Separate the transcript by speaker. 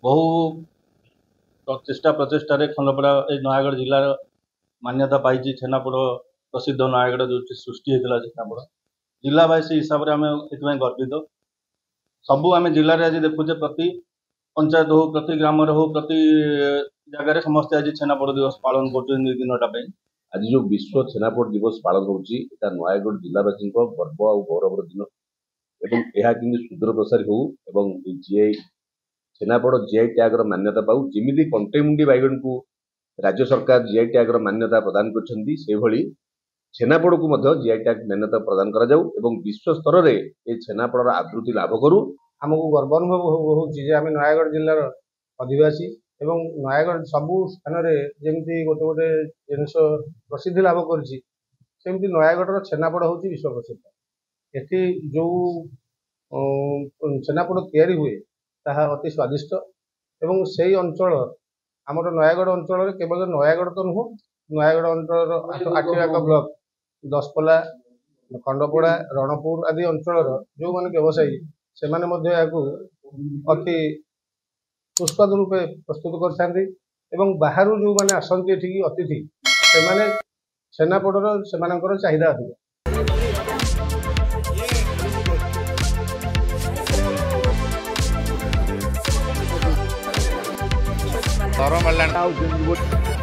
Speaker 1: बहु चेष्टा प्रचेषार खंडपड़ा नयगढ़ जिलार मान्यता पाई छेनापोड़ प्रसिद्ध नयगढ़ जो सृष्टि होता छेनापोड़ जिलावासी हिसाब से आम ये गर्वित सबू आम जिले आज देखुचे प्रति पंचायत हो प्रति ग्राम हो प्रति जगार समस्ते आज छेनापोड़ दिवस पालन कर
Speaker 2: आज जो विश्व छेनापोड़ दिवस पालन होची नयगढ़ जिलावासी गर्व और गौरवर दिन एवं यह कि सुदूर प्रसारी हो एवं जीआई छेनापोड़ जीआई टैगर मान्यता पाऊ जमी कंटेमुंडी बैगण को राज्य सरकार जीआई टैगर मान्यता प्रदान कर छेनापोड़ को जीआई टैग मान्यता प्रदान करा जाऊ एवं विश्व स्तर में ये छेनापोड़ आदृति लाभ करूँ
Speaker 3: आमको गर्व अनुभव होम नयगढ़ जिलार अधिवासी एवं नयगढ़ सबू स्थान जमी गोटे गोटे जिनस प्रसिद्धि लाभ करमती नयगढ़ छेनापोड़ हूँ विश्व प्रसिद्ध एटी जो छेनापोड़ तैयारी हुए ताहा अति स्वादिष्ट एवं से अंचल आमर नयगढ़ अंचल केवल नयगढ़ तो नुह नयगढ़ अंचल आठियाक ब्लॉक दसपल्ला खंडपड़ा रणपुर आदि अंचल जो माने व्यवसायी से माने अति सुस्वादु रूपे प्रस्तुत कर बाहर जो मैंने आसती एठिकी अतिथि से छेनापोड़ से चाहिदा अधिक।
Speaker 4: Orang Malang tahu